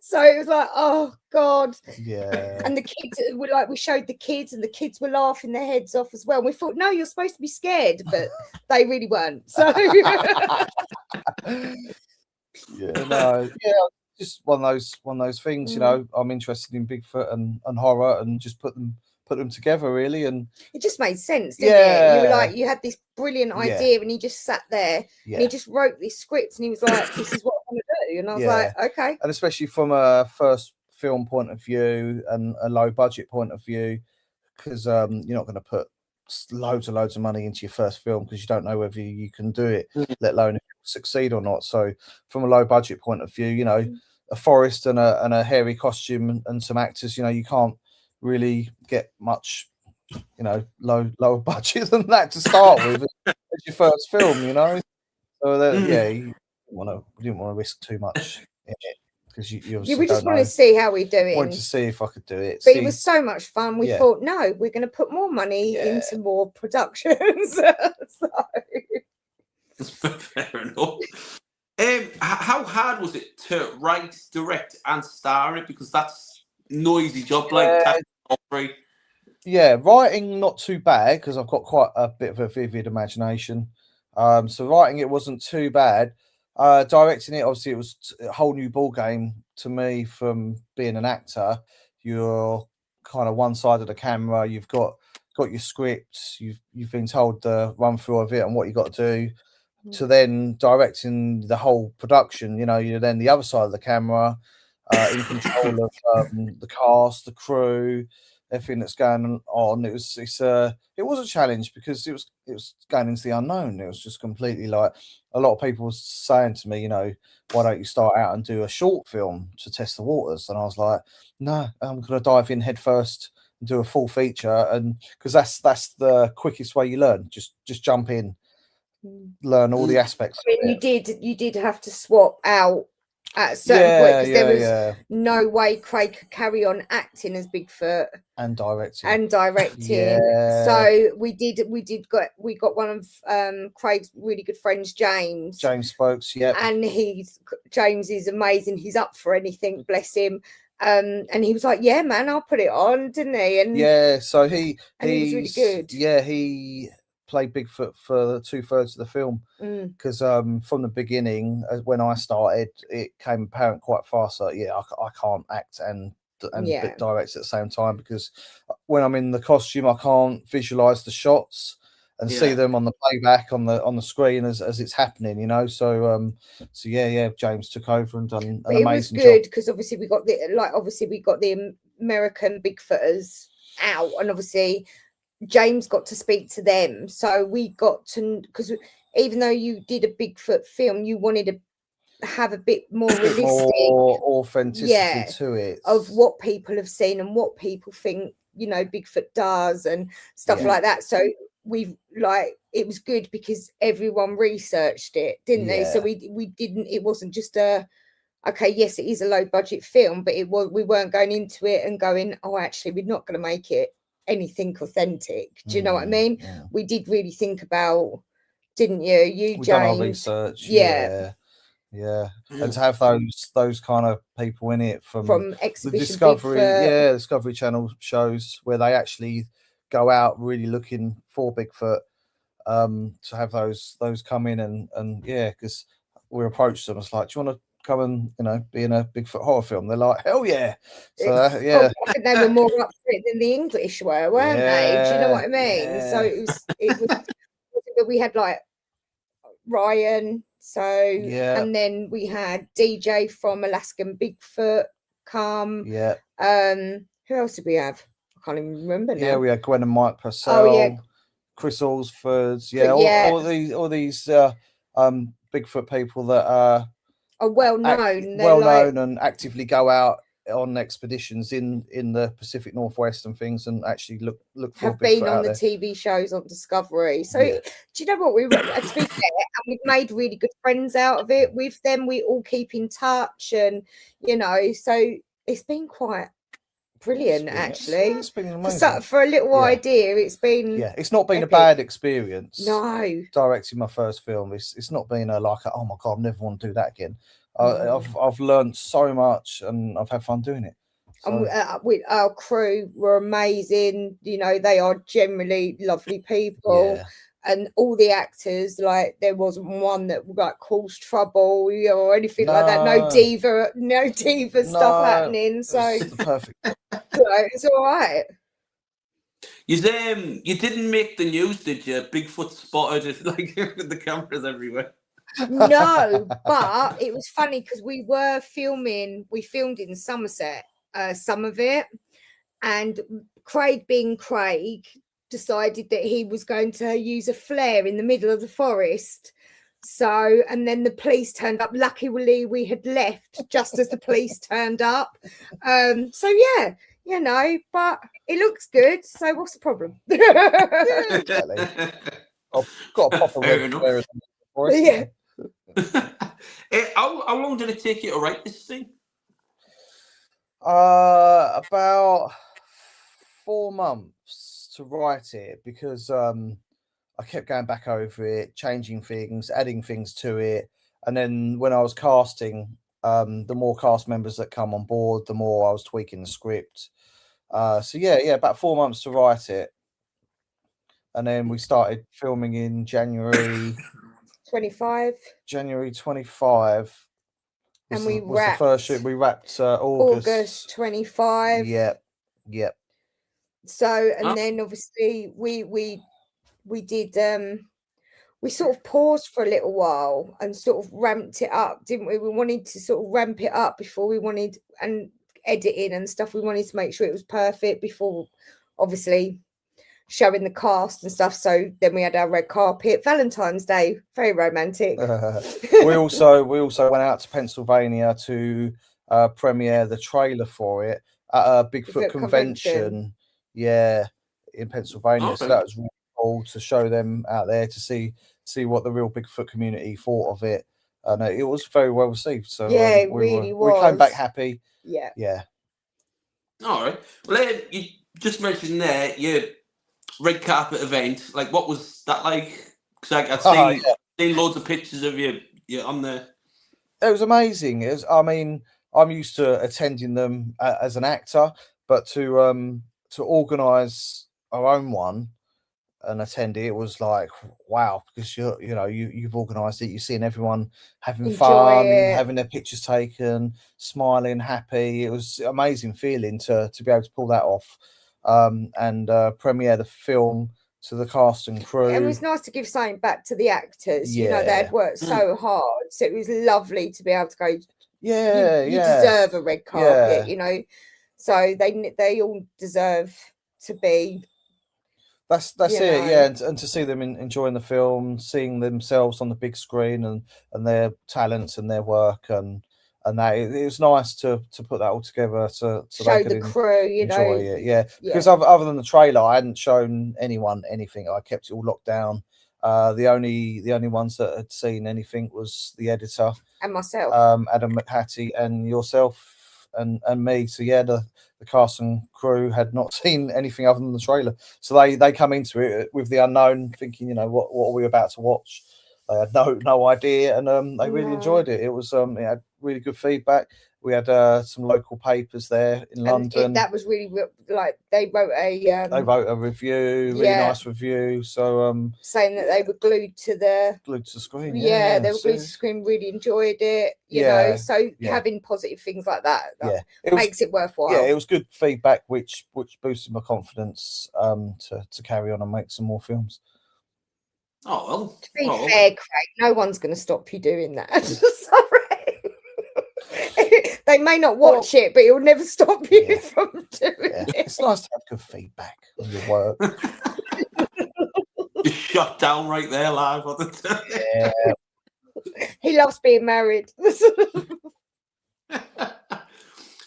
So it was like, oh God. Yeah. And the kids were like, we showed the kids and the kids were laughing their heads off as well. And we thought, no, you're supposed to be scared, but they really weren't. So just one of those things, you know. I'm interested in Bigfoot and horror, and just put them together really, and it just made sense, didn't it? You were like, you had this brilliant idea and he just sat there and he just wrote this script and he was like, this is what I'm gonna do. And I was like, okay. And especially from a first film point of view and a low budget point of view, because you're not going to put loads of money into your first film because you don't know whether you can do it, let alone if you succeed or not. So from a low budget point of view, you know, a forest and a hairy costume and some actors, you know, you can't really get much, you know, lower budget than that to start with as your first film, you know. So that, we didn't want to risk too much in it because you we just wanted to see how we do it. Wanted to see if I could do it. But it was so much fun. We thought, no, we're going to put more money into more productions. Fair enough. How hard was it to write, direct, and star it? Because that's noisy job, like writing not too bad because I've got quite a bit of a vivid imagination. So writing it wasn't too bad. Directing it, obviously, it was a whole new ball game to me from being an actor. You're kind of one side of the camera. You've got your scripts. You've been told the run through of it and what you got to do. To then directing the whole production, you know, you're then the other side of the camera, in control of the cast, the crew, everything that's going on. It was a challenge because it was going into the unknown. It was just completely like, a lot of people were saying to me, you know, why don't you start out and do a short film to test the waters? And I was like, no, I'm gonna dive in head first and do a full feature, and because that's the quickest way you learn. Just jump in, learn all the aspects. I mean, you did have to swap out at a certain point, because there was yeah. no way Craig could carry on acting as Bigfoot And directing. and directing. Yeah. So we got one of Craig's really good friends, James Spokes, yeah. And James is amazing. He's up for anything, bless him. And he was like, yeah, man, I'll put it on, didn't he? And yeah, so he was really good. Yeah, he played Bigfoot for 2/3 of the film, because from the beginning, when I started, it came apparent quite fast that I can't act and direct at the same time, because when I'm in the costume, I can't visualize the shots and see them on the playback on the screen as it's happening, you know. So James took over and done an amazing job. It was good because obviously we got the American Bigfooters out, and obviously James got to speak to them, so we got to, because even though you did a Bigfoot film, you wanted to have a bit more realistic, more authenticity to it, of what people have seen and what people think, you know, Bigfoot does and stuff like that. So it was good because everyone researched it, didn't they? So we didn't, it wasn't just okay, yes, it is a low budget film, but we weren't going into it and going, oh, actually, we're not going to make it anything authentic. Do you know what I mean? Yeah. We did really think about, didn't you? We James, done our research. Yeah. And to have those kind of people in it from Exhibition the Discovery, Bigfoot. Discovery Channel shows where they actually go out really looking for Bigfoot, to have those come in and because we approached them, it's like, do you want to come and, you know, be in a Bigfoot horror film? They're like, hell yeah. So I think they were more up for it than the English were, weren't they? Do you know what I mean? So it was we had like Ryan, and then we had DJ from Alaskan Bigfoot come. Who else did we have? I can't even remember now. We had Gwen and Mike Purcell, Chris Alsford, all these Bigfoot people that are well known, and actively go out on expeditions in the Pacific Northwest and things, and actually look for have Bigfoot been on out the there. TV shows on Discovery. So do you know what, to be fair, and we've made really good friends out of it with them. We all keep in touch, and you know, so it's been quite brilliant. It's been amazing. For a little idea, it's been it's not been epic. A bad experience. No, directing my first film, it's not been oh my god, I never want to do that again. I've learned so much and I've had fun doing it. So. And our crew were amazing. You know, they are generally lovely people. And all the actors, like, there wasn't one that like caused trouble, you know, or anything like that. No diva stuff happening. So it's perfect. So it's all right. You didn't make the news, did you? Bigfoot spotted, like, with the cameras everywhere. No, but it was funny because we filmed in Somerset, some of it, and Craig, being Craig, decided that he was going to use a flare in the middle of the forest. So, and then the police turned up. Luckily, we had left just as the police turned up. So yeah, you know, but it looks good. So what's the problem? I've got a proper red flare in the forest. How long did it take you to write this thing? About 4 months to write it, because I kept going back over it, changing things, adding things to it, and then when I was casting, the more cast members that come on board, the more I was tweaking the script. So about 4 months to write it, and then we started filming in January 25. January 25. And we was the first shoot. We wrapped August 25. Yep. So, and then obviously we did we sort of paused for a little while and sort of ramped it up, didn't we? We wanted to sort of ramp it up before we wanted, and editing and stuff, we wanted to make sure it was perfect before obviously showing the cast and stuff. So then we had our red carpet, Valentine's Day, very romantic. we also went out to Pennsylvania to premiere the trailer for it at a Bigfoot convention. In Pennsylvania. Okay. So that was really cool to show them out there, to see what the real Bigfoot community thought of it. and it was very well received. So Yeah, it we really we came back was. happy. Yeah. Yeah. All right. Well, you just mentioned there your red carpet event. Like, what was that like? Because I've seen loads of pictures of you on the. It was amazing. It was, I mean, I'm used to attending them as an actor, but to organise our own one and attend it was like wow, because you've organised it, you're seeing everyone having Enjoy fun, it. having their pictures taken, smiling, happy. It was amazing feeling to be able to pull that off, and premiere the film to the cast and crew. It was nice to give something back to the actors. You know, they had worked so hard, so it was lovely to be able to go. Yeah, you deserve a red carpet. You know, so they all deserve to be. That's it, yeah, and to see them enjoying the film, seeing themselves on the big screen, and their talents and their work, and that it was nice to put that all together so show they could the crew, enjoy it, yeah. Because other than the trailer, I hadn't shown anyone anything. I kept it all locked down. The only ones that had seen anything was the editor and myself, Adam McHattie, and yourself and me. So yeah, the cast and crew had not seen anything other than the trailer, so they come into it with the unknown, thinking, what are we about to watch. They had no idea, and they really enjoyed it. It was it had really good feedback. We had some local papers there in London. That was really like they wrote a review, really nice review. So saying that they were glued to the screen. Yeah, they were glued to the screen. Really enjoyed it. You know, so having positive things like that, it makes it worthwhile. Yeah, it was good feedback, which boosted my confidence to carry on and make some more films. Oh well. To be fair, Craig, no one's going to stop you doing that. Sorry. They may not watch it, but it'll never stop you from doing it. It's nice to have good feedback on your work. Just shut down right there live on the time. Yeah. He loves being married.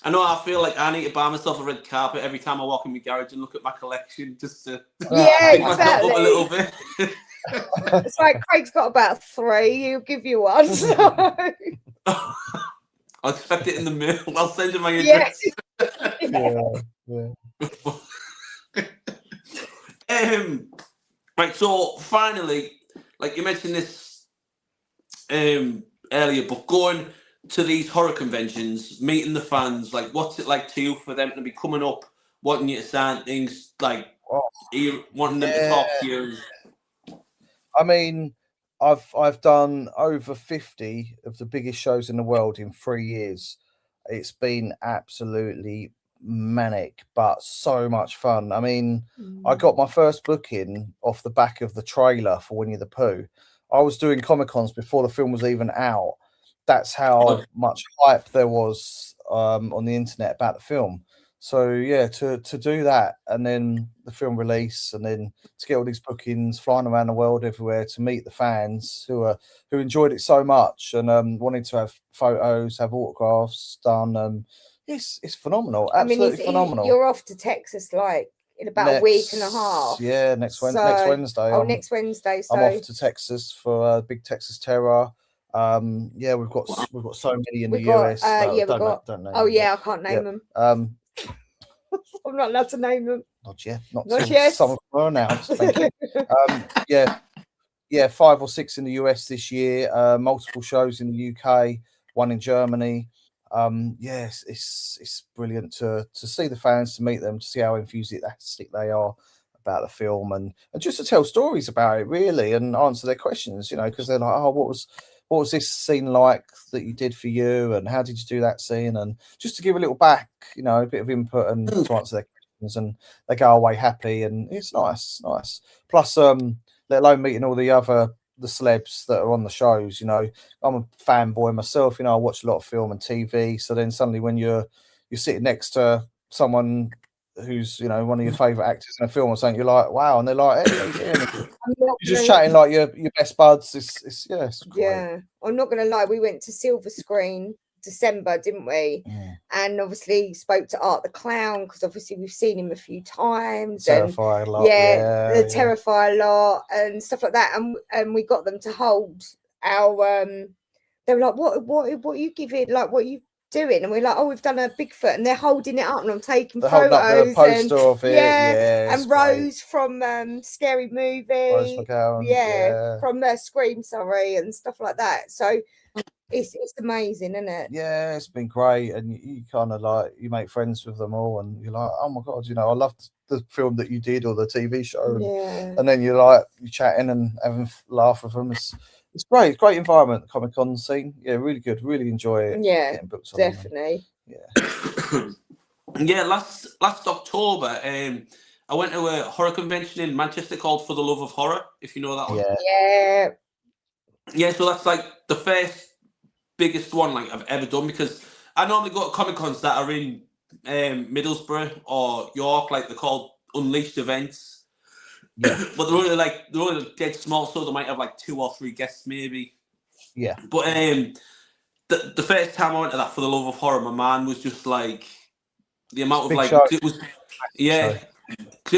I know, I feel like I need to buy myself a red carpet every time I walk in my garage and look at my collection, just to pick myself up a little bit. It's like Craig's got about 3. He'll give you one. So. I'll expect it in the mail. I'll send you my address. Right, so finally, like you mentioned this earlier, but going to these horror conventions, meeting the fans, like what's it like to you for them to be coming up, wanting you to sign things, like wanting them to talk to you? I mean, I've done over 50 of the biggest shows in the world in 3 years. It's been absolutely manic, but so much fun. I mean, I got my first booking off the back of the trailer for Winnie the Pooh. I was doing Comic-Cons before the film was even out. That's how much hype there was on the internet about the film. So yeah, to do that, and then the film release, and then to get all these bookings, flying around the world everywhere to meet the fans who enjoyed it so much, and wanted to have photos, have autographs done. It's phenomenal, absolutely phenomenal. You're off to Texas like in about a week and a half. Yeah, next Wednesday. Next Wednesday. So I'm off to Texas for Big Texas Terror. Yeah, we've got so many in the US. I can't name them. I'm not allowed to name them. Not yet. Not yet. Some of them are announced. Thank you. Yeah, 5 or 6 in the US this year. Multiple shows in the UK, one in Germany. Yes, it's brilliant to see the fans, to meet them, to see how enthusiastic they are about the film, and just to tell stories about it, really, and answer their questions. Because they're like, oh, what was this scene like that you did for you, and how did you do that scene, and just to give a little back, a bit of input, and to answer their questions, and they go away happy, and it's nice. Plus, let alone meeting all the celebs that are on the shows. I'm a fanboy myself. I watch a lot of film and TV. So then suddenly, when you're sitting next to someone who's one of your favorite actors in a film or something, you're like, wow, and they're like, hey, you're just chatting like your best buds. It's great. Yeah, I'm not gonna lie, we went to Silver Screen December, didn't we? And obviously spoke to Art the Clown, because obviously we've seen him a few times. Terrify a lot. Terrify a lot and stuff like that. And we got them to hold our they were like, what are you giving? Like, what are you doing? And we're like, oh, we've done a Bigfoot, and they're holding it up, and I'm taking They're holding up the photos. poster of it. Yeah, it's and great. Rose from Scary Movie. Rose McGowan. Yeah. From Scream, sorry, and stuff like that. So it's amazing, isn't it? Yeah, it's been great, and you kind of like you make friends with them all, and you're like, oh my god, you know, I loved the film that you did or the TV show, and then you're chatting and having laugh with them. It's great. It's great environment, Comic Con scene. Yeah, really good. Really enjoy it. Yeah, getting books on definitely. Yeah, last October, I went to a horror convention in Manchester called For the Love of Horror, if you know that one. Yeah, so that's like the first biggest one like I've ever done, because I normally go to Comic Cons that are in Middlesbrough or York, like they're called Unleashed events. Yeah. But they're only dead small, so they might have like 2 or 3 guests maybe. Yeah. But the first time I went to that For the Love of Horror, my man was just like the amount of like it was it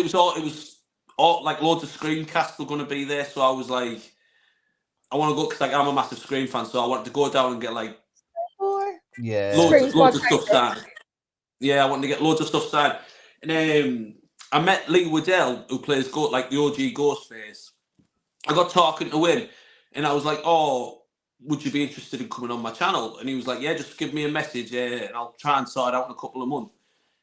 was all like loads of screencasts were going to be there, so I was like, I want to go because like I'm a massive Scream fan, so I wanted to go down and get like loads of stuff signed. Yeah, I wanted to get loads of stuff signed. And I met Lee Waddell, who plays the OG Ghostface. I got talking to him, and I was like, "Oh, would you be interested in coming on my channel?" And he was like, "Yeah, just give me a message, and I'll try and sort it out in a couple of months."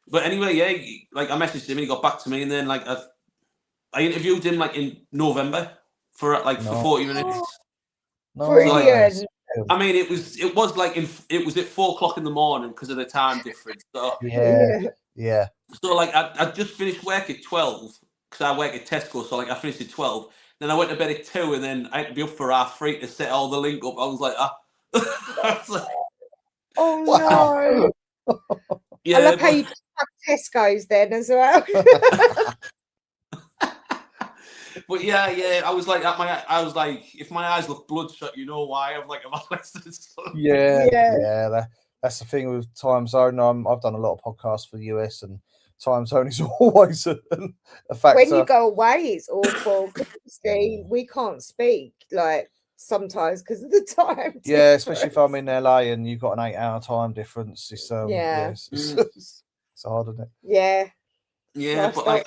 But anyway, like I messaged him, and he got back to me, and then like I interviewed him like in November for 40 minutes. Brilliant. I mean, it was like it was at 4 o'clock in the morning because of the time difference. So, yeah. So like I just finished work at 12 because I work at Tesco. So like I finished at 12. Then I went to bed at 2, and then I had to be up for 3:30 to set all the link up. I was like, oh no. Yeah, I love how you just have Tesco's then as well. But yeah, I was like, if my eyes look bloodshot, you know why? I'm like, that's the thing with time zone. I've done a lot of podcasts for the US, and time zone is always a factor. When you go away, it's awful because we can't speak like sometimes because of the time. Yeah, especially if I'm in LA and you've got an 8-hour time difference. It's it's hard, isn't it? Yeah, but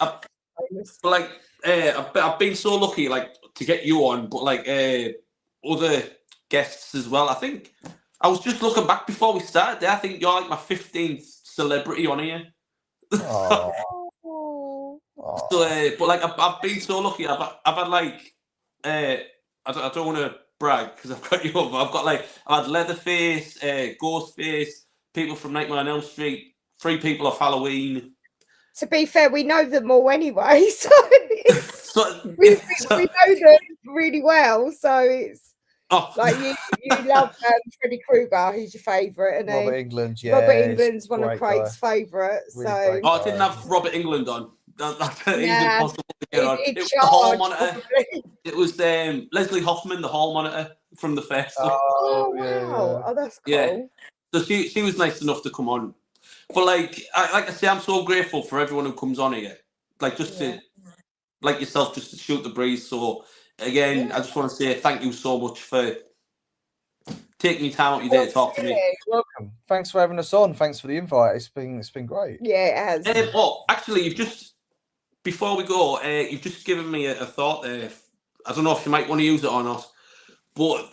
I've been so lucky like to get you on, but like other guests as well. I think I was just looking back before we started there. I think you're like my 15th celebrity on here. So, but like I've been so lucky. I've had like I don't want to brag because I've got you up, but I've had Leatherface, Ghostface, people from Nightmare on Elm Street, 3 people off Halloween. To be fair, we know them all anyway, so we know them really well. So it's like you love Freddy Krueger, who's your favourite, and Robert England. Yeah, Robert England's one of Craig's favourites. Really I didn't have Robert England on. That's impossible to get on. It was the hall monitor. It was Leslie Hoffman, the hall monitor from the fest. Oh wow! Oh, that's cool. Yeah, so she was nice enough to come on. But like I say, I'm so grateful for everyone who comes on here. Like just to, like yourself, just to shoot the breeze. So again, I just want to say thank you so much for taking your time out your day to talk to me. Welcome. Thanks for having us on. Thanks for the invite. It's been great. Yeah, it has. Actually, before we go, you've just given me a thought there. I don't know if you might want to use it or not, but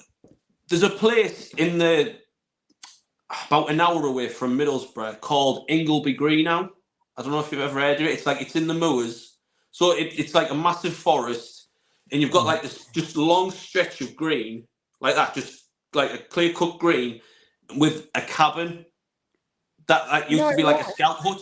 there's a place in about an hour away from Middlesbrough called Ingleby Greenhow. I don't know if you've ever heard of it. It's in the moors. So it's like a massive forest, and you've got like this just long stretch of green, like that, just like a clear-cut green with a cabin that used to be like a scout hut.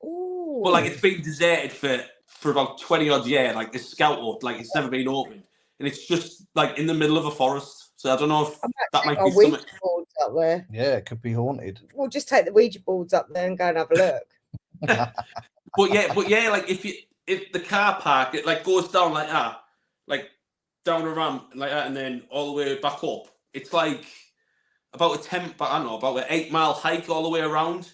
Ooh. But like it's been deserted for about 20 odd years, like this scout hut, like it's never been opened. And it's just like in the middle of a forest. So I don't know if that might be something. Boards up there. Yeah, it could be haunted. We'll just take the Ouija boards up there and go and have a look. But yeah, like if the car park it like goes down like that, like down a ramp like that, and then all the way back up, it's like about about an 8-mile hike all the way around.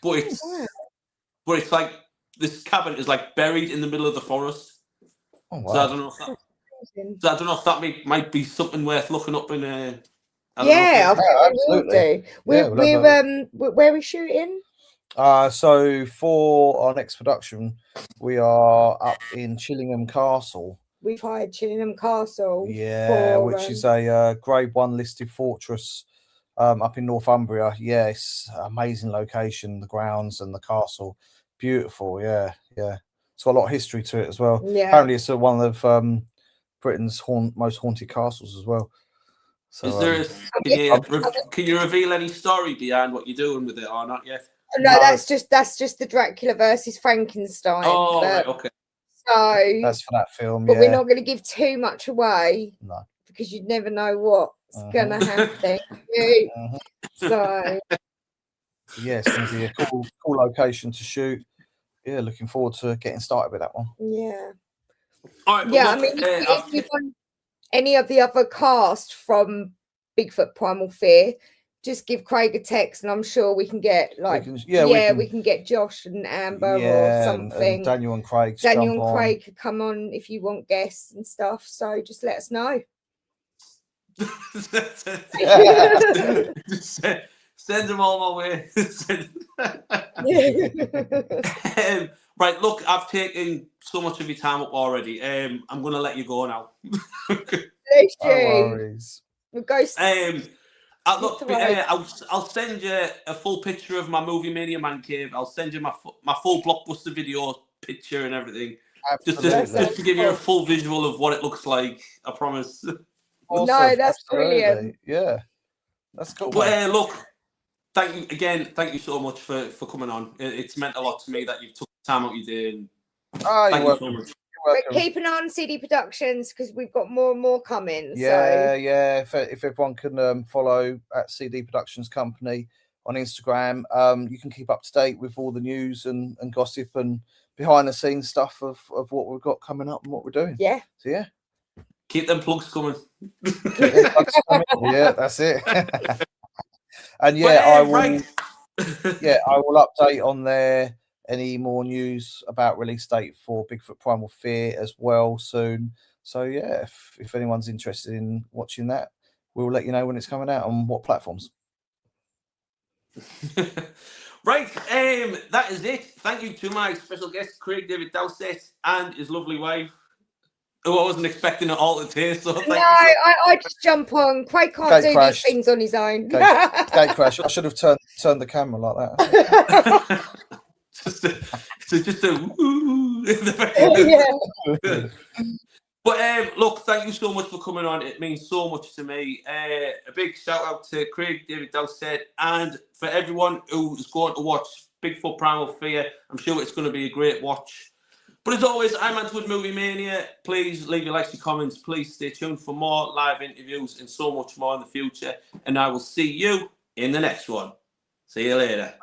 But it's like this cabin is like buried in the middle of the forest. Oh, wow. So I don't know if that might be something worth looking up in Yeah, I think we will absolutely. do. Where are we shooting? So for our next production, we are up in Chillingham Castle. We've hired Chillingham Castle. Yeah, which is a Grade 1 listed fortress up in Northumbria. Yeah, it's an amazing location, the grounds and the castle. Beautiful, yeah. It's got a lot of history to it as well. Yeah. Apparently it's one of Britain's most haunted castles as well. So, is there can you reveal any story behind what you're doing with it or not yet? No, that's just the Dracula versus Frankenstein. Oh, right, okay. So that's for that film, but we're not going to give too much away. No. Because you'd never know what's going to happen. So yeah, it's going to be a cool location to shoot. Yeah, looking forward to getting started with that one. Yeah. All right, yeah, look, I mean, if you want any of the other cast from Bigfoot Primal Fear, just give Craig a text, and I'm sure we can get we can get Josh and Amber or something. And Daniel and Craig. Daniel and Craig could come on if you want guests and stuff. So just let us know. Send them all my way. Right, look, I've taken so much of your time up already. I'm going to let you go now. No worries. We'll go. I'll send you a full picture of my Movie Mania Man Cave. I'll send you my full Blockbuster video picture and everything. Just to give you a full visual of what it looks like. I promise. Awesome. No, that's brilliant. Yeah, that's cool. But look, thank you again. Thank you so much for coming on. It's meant a lot to me that you've took time out of your day. And thank you so much. We're keeping on CD Productions because we've got more and more coming. Yeah. If everyone can follow at CD Productions Company on Instagram, you can keep up to date with all the news and gossip and behind the scenes stuff of what we've got coming up and what we're doing. Yeah. So yeah. Keep them plugs coming. Yeah, that's it. And I will. Yeah, I will update on there any more news about release date for Bigfoot Primal Fear as well soon. So yeah, if anyone's interested in watching that, we'll let you know when it's coming out on what platforms. Right, that is it. Thank you to my special guest, Craig David Dowsett, and his lovely wife, who I wasn't expecting at all today. So I just jump on. Craig can't do these things on his own. Gate crash. I should have turned the camera like that. just a woo in the background. But look, thank you so much for coming on. It means so much to me. A big shout out to Craig David Dowsett, and for everyone who's going to watch Bigfoot Primal Fear. I'm sure it's going to be a great watch. But as always, I'm Antwood Movie Mania. Please leave your likes and comments. Please stay tuned for more live interviews and so much more in the future. And I will see you in the next one. See you later.